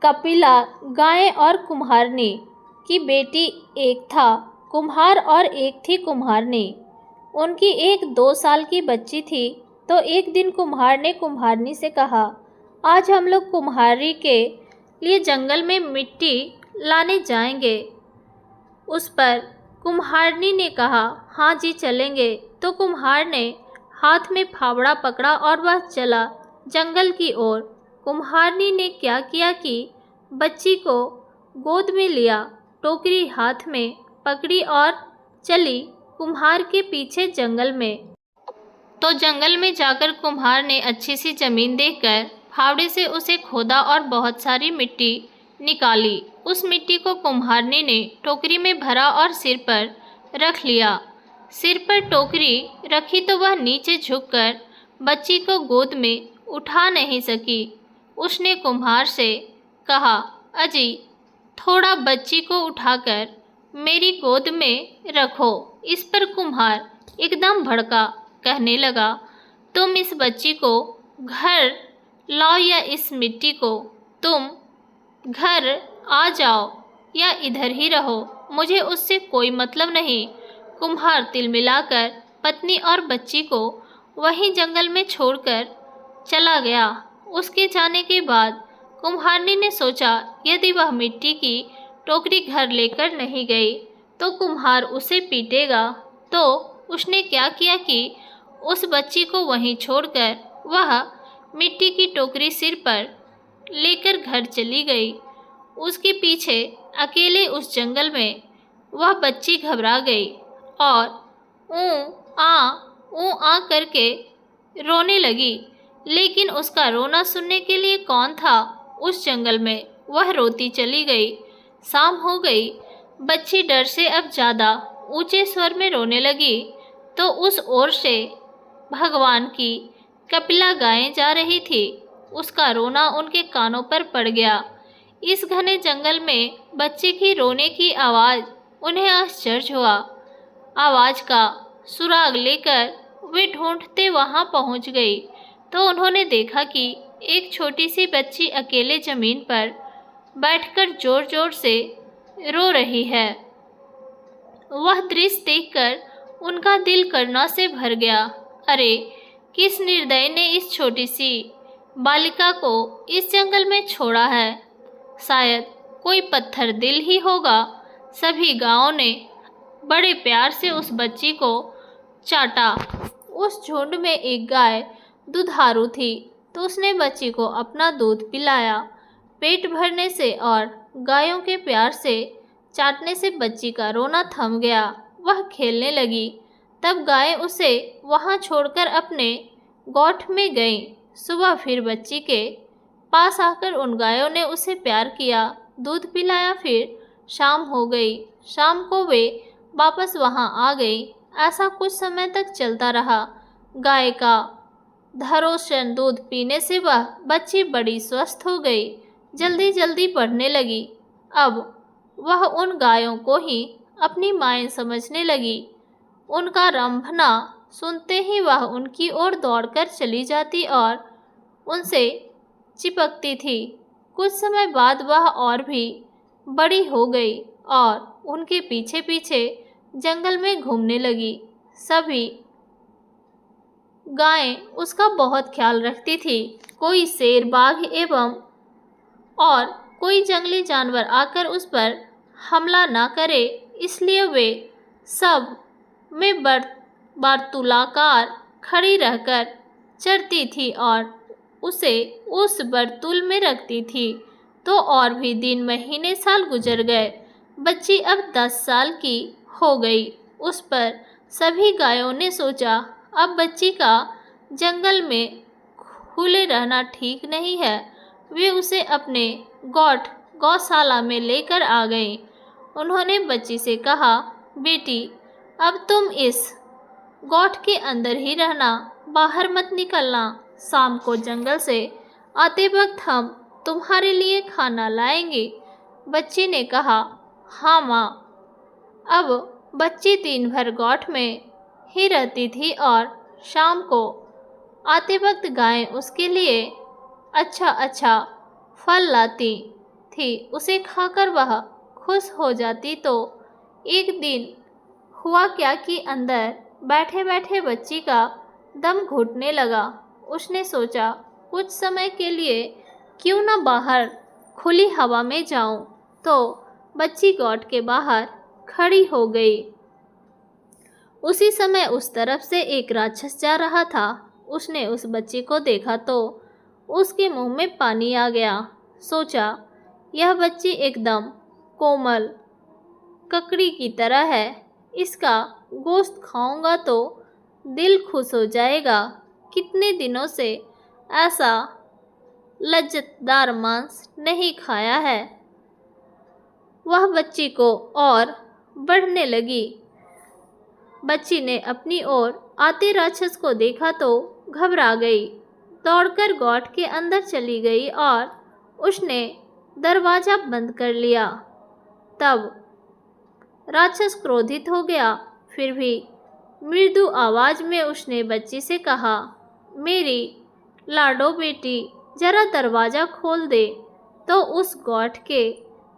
कपिला गाय और कुम्हारनी की बेटी एक था कुम्हार और एक थी कुम्हारनी। उनकी एक 2 साल की बच्ची थी। तो एक दिन कुम्हार ने कुम्हारनी से कहा, आज हम लोग कुम्हारी के लिए जंगल में मिट्टी लाने जाएंगे। उस पर कुम्हारनी ने कहा, हाँ जी चलेंगे। तो कुम्हार ने हाथ में फावड़ा पकड़ा और वह चला जंगल की ओर। कुम्हारनी ने क्या किया कि बच्ची को गोद में लिया, टोकरी हाथ में पकड़ी और चली कुम्हार के पीछे जंगल में। तो जंगल में जाकर कुम्हार ने अच्छी सी जमीन देखकर फावड़े से उसे खोदा और बहुत सारी मिट्टी निकाली। उस मिट्टी को कुम्हारनी ने टोकरी में भरा और सिर पर रख लिया। सिर पर टोकरी रखी तो वह नीचे झुककर बच्ची को गोद में उठा नहीं सकी। उसने कुम्हार से कहा, अजी थोड़ा बच्ची को उठाकर मेरी गोद में रखो। इस पर कुम्हार एकदम भड़का, कहने लगा, तुम इस बच्ची को घर लाओ या इस मिट्टी को तुम घर आ जाओ या इधर ही रहो, मुझे उससे कोई मतलब नहीं। कुम्हार तिलमिलाकर पत्नी और बच्ची को वहीं जंगल में छोड़कर चला गया। उसके जाने के बाद कुम्हारनी ने सोचा, यदि वह मिट्टी की टोकरी घर लेकर नहीं गई तो कुम्हार उसे पीटेगा। तो उसने क्या किया कि उस बच्ची को वहीं छोड़कर वह मिट्टी की टोकरी सिर पर लेकर घर चली गई। उसके पीछे अकेले उस जंगल में वह बच्ची घबरा गई और ऊ आ करके रोने लगी। लेकिन उसका रोना सुनने के लिए कौन था उस जंगल में। वह रोती चली गई। शाम हो गई। बच्ची डर से अब ज़्यादा ऊंचे स्वर में रोने लगी। तो उस ओर से भगवान की कपिला गायें जा रही थी। उसका रोना उनके कानों पर पड़ गया। इस घने जंगल में बच्चे की रोने की आवाज़ उन्हें आश्चर्य हुआ। आवाज़ का सुराग लेकर वे ढूंढते वहां पहुंच गई तो उन्होंने देखा कि एक छोटी सी बच्ची अकेले ज़मीन पर बैठकर ज़ोर ज़ोर से रो रही है। वह दृश्य देखकर उनका दिल करुणा से भर गया। अरे, किस निर्दयी ने इस छोटी सी बालिका को इस जंगल में छोड़ा है। शायद कोई पत्थर दिल ही होगा। सभी गांवों ने बड़े प्यार से उस बच्ची को चाटा। उस झुंड में एक गाय दुधारू थी तो उसने बच्ची को अपना दूध पिलाया। पेट भरने से और गायों के प्यार से चाटने से बच्ची का रोना थम गया। वह खेलने लगी। तब गाय उसे वहां छोड़कर अपने गोठ में गईं। सुबह फिर बच्ची के पास आकर उन गायों ने उसे प्यार किया, दूध पिलाया। फिर शाम हो गई। शाम को वे वापस वहां आ गई। ऐसा कुछ समय तक चलता रहा। गाय का धरोशन दूध पीने से वह बच्ची बड़ी स्वस्थ हो गई, जल्दी जल्दी बढ़ने लगी। अब वह उन गायों को ही अपनी माएँ समझने लगी। उनका रंभना सुनते ही वह उनकी ओर दौड़कर चली जाती और उनसे चिपकती थी। कुछ समय बाद वह और भी बड़ी हो गई और उनके पीछे पीछे जंगल में घूमने लगी। सभी गायें उसका बहुत ख्याल रखती थी। कोई शेर, बाघ एवं और कोई जंगली जानवर आकर उस पर हमला ना करे, इसलिए वे सब में वर्तुलाकार खड़ी रहकर चरती थी और उसे उस वर्तुल में रखती थी। तो और भी दिन, महीने, साल गुजर गए। बच्ची अब 10 साल की हो गई। उस पर सभी गायों ने सोचा, अब बच्ची का जंगल में खुले रहना ठीक नहीं है। वे उसे अपने गौशाला में लेकर आ गईं। उन्होंने बच्ची से कहा, बेटी अब तुम इस गोठ के अंदर ही रहना, बाहर मत निकलना। शाम को जंगल से आते वक्त हम तुम्हारे लिए खाना लाएंगे। बच्ची ने कहा, हाँ माँ। अब बच्ची दिन भर गोठ में ही रहती थी और शाम को आते वक्त गायें उसके लिए अच्छा अच्छा फल लाती। थी उसे खाकर वह खुश हो जाती, तो एक दिन हुआ क्या कि अंदर बैठे बैठे बच्ची का दम घुटने लगा। उसने सोचा कुछ समय के लिए क्यों न बाहर खुली हवा में जाऊं, तो बच्ची गॉट के बाहर खड़ी हो गई। उसी समय उस तरफ से एक राक्षस जा रहा था। उसने उस बच्ची को देखा तो उसके मुंह में पानी आ गया। सोचा यह बच्ची एकदम कोमल ककड़ी की तरह है, इसका गोश्त खाऊंगा तो दिल खुश हो जाएगा। कितने दिनों से ऐसा लज्जतदार मांस नहीं खाया है। वह बच्ची को और बढ़ने लगी। बच्ची ने अपनी ओर आते राक्षस को देखा तो घबरा गई, दौड़कर गॉट के अंदर चली गई और उसने दरवाज़ा बंद कर लिया। तब राक्षस क्रोधित हो गया, फिर भी मृदु आवाज़ में उसने बच्ची से कहा, मेरी लाडो बेटी, जरा दरवाज़ा खोल दे। तो उस गॉट के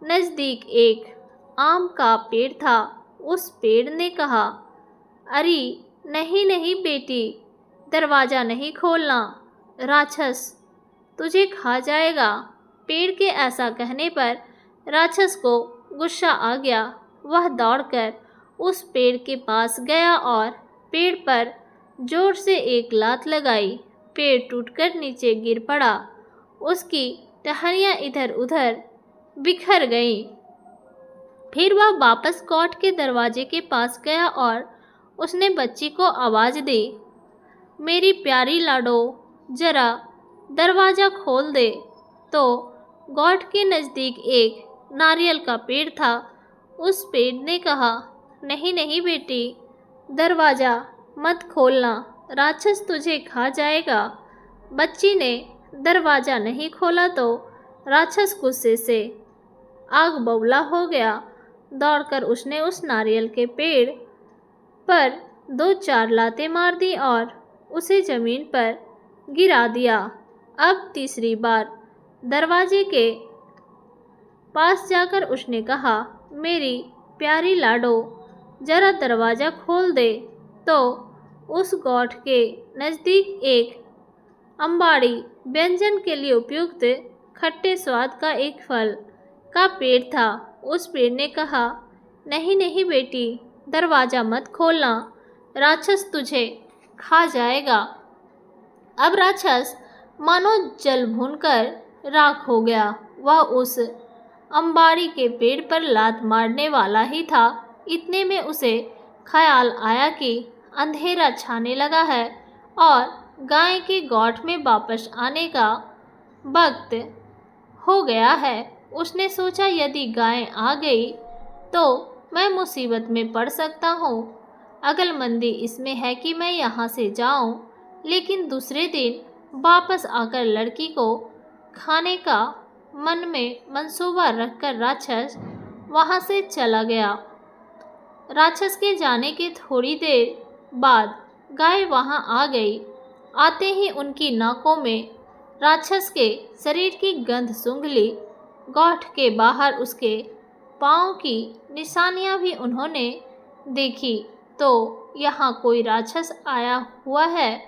नज़दीक एक आम का पेड़ था। उस पेड़ ने कहा, अरे नहीं नहीं बेटी, दरवाज़ा नहीं खोलना, राक्षस तुझे खा जाएगा। पेड़ के ऐसा कहने पर राक्षस को गुस्सा आ गया। वह दौड़कर उस पेड़ के पास गया और पेड़ पर जोर से एक लात लगाई। पेड़ टूटकर नीचे गिर पड़ा। उसकी टहनियाँ इधर उधर बिखर गईं। फिर वह वापस गॉट के दरवाजे के पास गया और उसने बच्ची को आवाज़ दी, मेरी प्यारी लाडो, जरा दरवाज़ा खोल दे। तो गॉट के नज़दीक एक नारियल का पेड़ था। उस पेड़ ने कहा, नहीं नहीं बेटी, दरवाज़ा मत खोलना, राक्षस तुझे खा जाएगा। बच्ची ने दरवाज़ा नहीं खोला तो राक्षस गुस्से से आग बबूला हो गया। दौड़कर उसने उस नारियल के पेड़ पर 2-4 लातें मार दी और उसे ज़मीन पर गिरा दिया। अब तीसरी बार दरवाजे के पास जाकर उसने कहा, मेरी प्यारी लाडो, जरा दरवाज़ा खोल दे। तो उस गॉट के नज़दीक एक अंबाड़ी व्यंजन के लिए उपयुक्त खट्टे स्वाद का एक फल का पेड़ था। उस पेड़ ने कहा, नहीं नहीं बेटी, दरवाज़ा मत खोलना, राक्षस तुझे खा जाएगा। अब राक्षस मानो जल भूनकर राख हो गया। वह उस अंबाड़ी के पेड़ पर लात मारने वाला ही था। इतने में उसे ख्याल आया कि अंधेरा छाने लगा है और गाय के गॉट में वापस आने का वक्त हो गया है। उसने सोचा, यदि गाय आ गई तो मैं मुसीबत में पड़ सकता हूँ। अक्लमंदी इसमें है कि मैं यहाँ से जाऊँ। लेकिन दूसरे दिन वापस आकर लड़की को खाने का मन में मंसूबा रखकर राक्षस वहाँ से चला गया। राक्षस के जाने के थोड़ी देर बाद गाय वहाँ आ गई। आते ही उनकी नाकों में राक्षस के शरीर की गंध सूंघ ली। गॉट के बाहर उसके पाँव की निशानियाँ भी उन्होंने देखी। तो यहाँ कोई राक्षस आया हुआ है,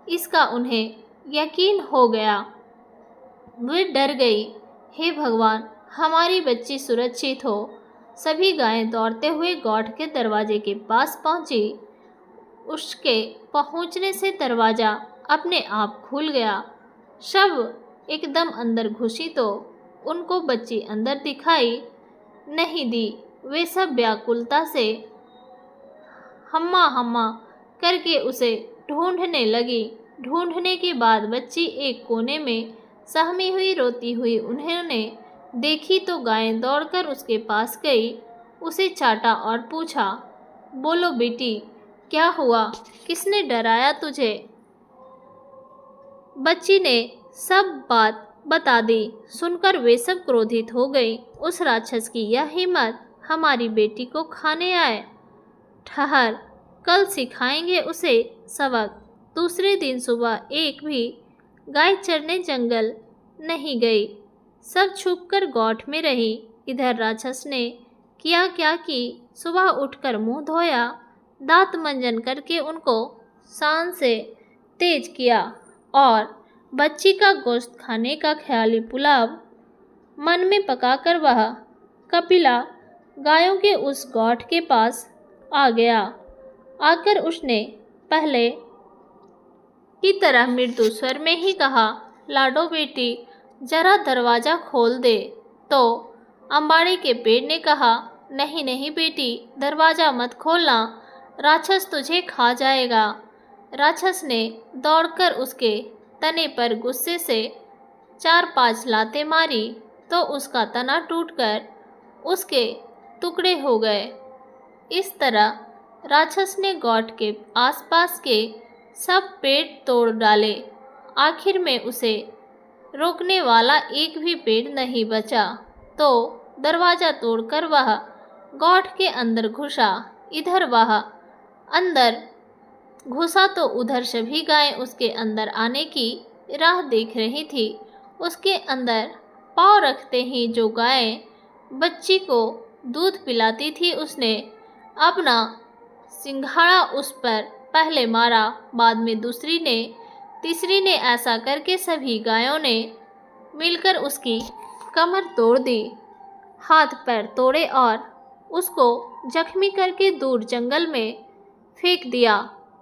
इसका उन्हें यकीन हो गया। वे डर गई। हे भगवान, हमारी बच्ची सुरक्षित हो। सभी गायें दौड़ते हुए गॉट के दरवाजे के पास पहुंची। उसके पहुंचने से दरवाज़ा अपने आप खुल गया। सब एकदम अंदर घुसी तो उनको बच्ची अंदर दिखाई नहीं दी। वे सब व्याकुलता से हम्मा हम्मा करके उसे ढूंढने लगी। ढूंढने के बाद बच्ची एक कोने में सहमी हुई रोती हुई उन्होंने देखी तो गायें दौड़कर उसके पास गई, उसे चाटा और पूछा, बोलो बेटी, क्या हुआ? किसने डराया तुझे? बच्ची ने सब बात बता दी। सुनकर वे सब क्रोधित हो गई। उस राक्षस की यह हिम्मत हमारी बेटी को खाने आए। ठहर, कल सिखाएंगे उसे सबक। दूसरे दिन सुबह एक भी गाय चरने जंगल नहीं गई। सब छुपकर गौठ में रही। इधर राक्षस ने किया क्या कि सुबह उठकर मुंह धोया, दांत मंजन करके उनको शान से तेज किया और बच्ची का गोश्त खाने का ख्याली पुलाव मन में पकाकर वह कपिला गायों के उस गौठ के पास आ गया। आकर उसने पहले की तरह मृदु स्वर में ही कहा, लाडो बेटी जरा दरवाज़ा खोल दे। तो अंबाड़ी के पेड़ ने कहा, नहीं नहीं बेटी, दरवाज़ा मत खोलना, राक्षस तुझे खा जाएगा। राक्षस ने दौड़कर उसके तने पर गुस्से से 4-5 लातें मारी तो उसका तना टूटकर उसके टुकड़े हो गए। इस तरह राक्षस ने गौठ के आसपास के सब पेड़ तोड़ डाले। आखिर में उसे रोकने वाला एक भी पेड़ नहीं बचा। तो दरवाज़ा तोड़कर वह गौठ के अंदर घुसा। इधर वह अंदर घुसा तो उधर सभी गायें उसके अंदर आने की राह देख रही थी। उसके अंदर पाँव रखते ही जो गायें बच्ची को दूध पिलाती थी उसने अपना सिंघाड़ा उस पर पहले मारा, बाद में दूसरी ने, तीसरी ने, ऐसा करके सभी गायों ने मिलकर उसकी कमर तोड़ दी, हाथ पैर तोड़े और उसको जख्मी करके दूर जंगल में फेंक दिया।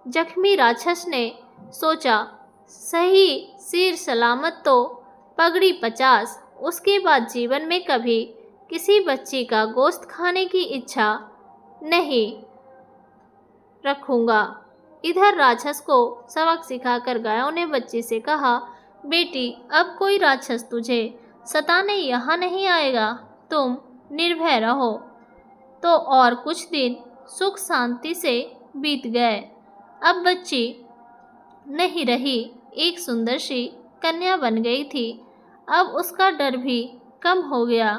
जख्मी राक्षस ने सोचा, सही सिर सलामत तो पगड़ी 50, उसके बाद जीवन में कभी किसी बच्ची का गोश्त खाने की इच्छा नहीं रखूँगा। इधर राक्षस को सबक सिखाकर गायों ने बच्ची से कहा, बेटी अब कोई राक्षस तुझे सताने यहाँ नहीं आएगा, तुम निर्भय रहो। तो और कुछ दिन सुख शांति से बीत गए। अब बच्ची नहीं रही, एक सुंदर सी कन्या बन गई थी। अब उसका डर भी कम हो गया।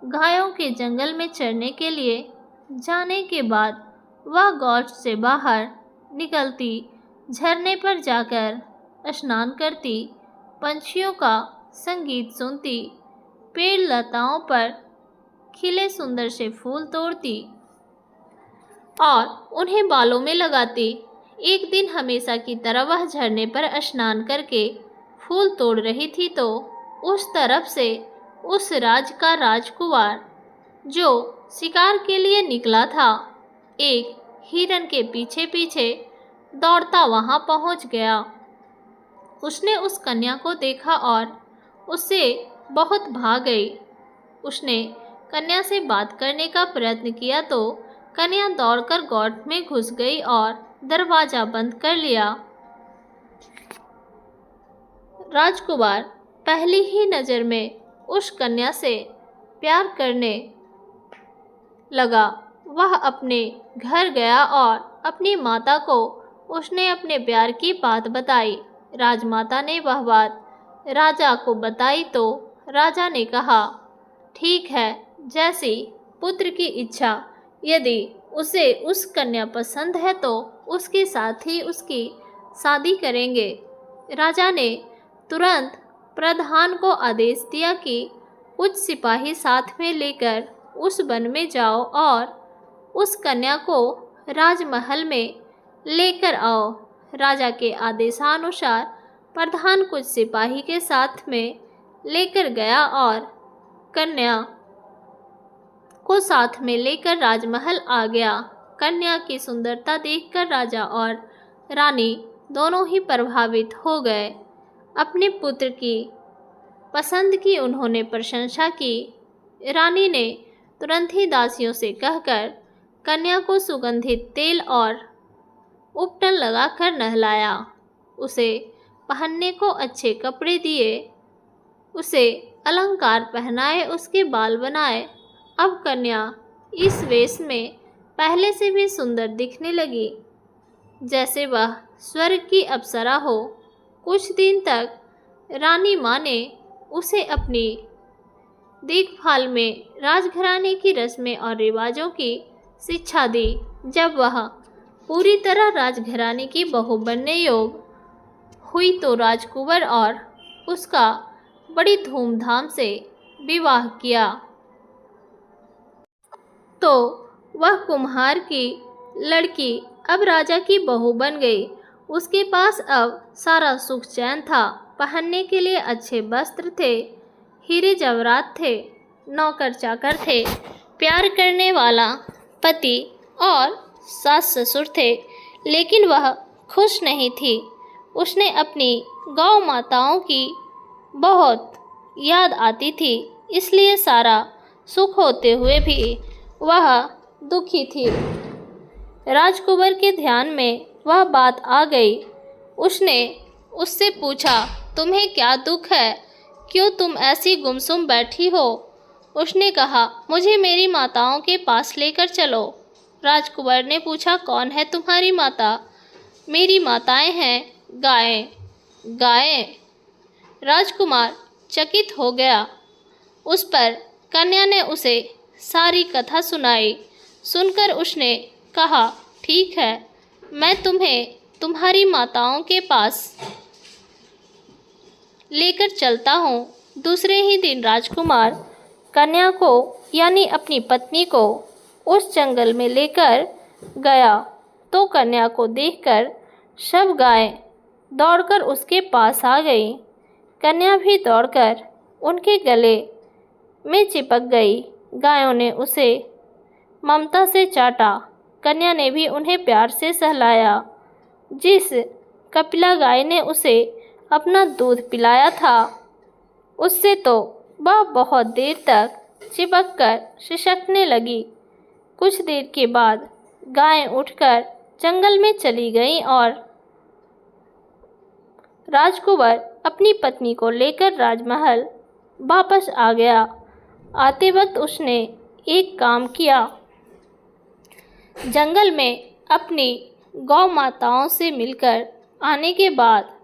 गायों के जंगल में चरने के लिए जाने के बाद वह गौठ से बाहर निकलती, झरने पर जाकर स्नान करती, पंछियों का संगीत सुनती, पेड़ लताओं पर खिले सुंदर से फूल तोड़ती और उन्हें बालों में लगाती। एक दिन हमेशा की तरह वह झरने पर स्नान करके फूल तोड़ रही थी तो उस तरफ से उस राज का राजकुमार जो शिकार के लिए निकला था, एक हिरन के पीछे पीछे दौड़ता वहां पहुंच गया। उसने उस कन्या को देखा और उससे बहुत भाग गई। उसने कन्या से बात करने का प्रयत्न किया तो कन्या दौड़कर गौठ में घुस गई और दरवाज़ा बंद कर लिया। राजकुमार पहली ही नज़र में उस कन्या से प्यार करने लगा। वह अपने घर गया और अपनी माता को उसने अपने प्यार की बात बताई। राजमाता ने वह बात राजा को बताई तो राजा ने कहा, ठीक है, जैसी पुत्र की इच्छा, यदि उसे उस कन्या पसंद है तो उसके साथ ही उसकी शादी करेंगे। राजा ने तुरंत प्रधान को आदेश दिया कि कुछ सिपाही साथ में लेकर उस वन में जाओ और उस कन्या को राजमहल में लेकर आओ। राजा के आदेशानुसार प्रधान कुछ सिपाही के साथ में लेकर गया और कन्या को साथ में लेकर राजमहल आ गया। कन्या की सुंदरता देखकर राजा और रानी दोनों ही प्रभावित हो गए। अपने पुत्र की पसंद की उन्होंने प्रशंसा की। रानी ने तुरंत ही दासियों से कहकर कन्या को सुगंधित तेल और उपटन लगाकर नहलाया, उसे पहनने को अच्छे कपड़े दिए, उसे अलंकार पहनाए, उसके बाल बनाए। अब कन्या इस वेश में पहले से भी सुंदर दिखने लगी, जैसे वह स्वर्ग की अप्सरा हो। कुछ दिन तक रानी माँ ने उसे अपनी देखभाल में राजघराने की रस्में और रिवाजों की शिक्षा दी। जब वह पूरी तरह राजघराने की बहू बनने योग्य हुई तो राजकुंवर और उसका बड़ी धूमधाम से विवाह किया तो वह कुम्हार की लड़की अब राजा की बहू बन गई। उसके पास अब सारा सुख चैन था। पहनने के लिए अच्छे वस्त्र थे, हीरे जवाहरात थे, नौकर चाकर थे, प्यार करने वाला पति और सास ससुर थे। लेकिन वह खुश नहीं थी। उसने अपनी गौ माताओं की बहुत याद आती थी, इसलिए सारा सुख होते हुए भी वह दुखी थी। राजकुमार के ध्यान में वह बात आ गई। उसने उससे पूछा, तुम्हें क्या दुख है? क्यों तुम ऐसी गुमसुम बैठी हो? उसने कहा, मुझे मेरी माताओं के पास लेकर चलो। राजकुमार ने पूछा, कौन है तुम्हारी माता? मेरी माताएं हैं गायें। गायें? राजकुमार चकित हो गया। उस पर कन्या ने उसे सारी कथा सुनाई। सुनकर उसने कहा, ठीक है, मैं तुम्हें तुम्हारी माताओं के पास लेकर चलता हूँ। दूसरे ही दिन राजकुमार कन्या को यानी अपनी पत्नी को उस जंगल में लेकर गया तो कन्या को देखकर सब गायें दौड़कर उसके पास आ गई। कन्या भी दौड़कर उनके गले में चिपक गई। गायों ने उसे ममता से चाटा। कन्या ने भी उन्हें प्यार से सहलाया। जिस कपिला गाय ने उसे अपना दूध पिलाया था, उससे तो वह बहुत देर तक चिपककर सिसकने लगी। कुछ देर के बाद गायें उठकर जंगल में चली गईं और राजकुमार अपनी पत्नी को लेकर राजमहल वापस आ गया। आते वक्त उसने एक काम किया। जंगल में अपनी गौ माताओं से मिलकर आने के बाद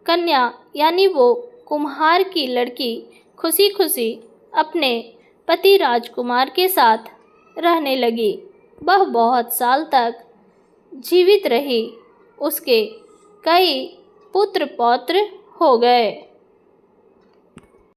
कन्या यानी वो कुम्हार की लड़की खुशी खुशी अपने पति राजकुमार के साथ रहने लगी। वह बहुत साल तक जीवित रही। उसके कई पुत्र पौत्र हो गए।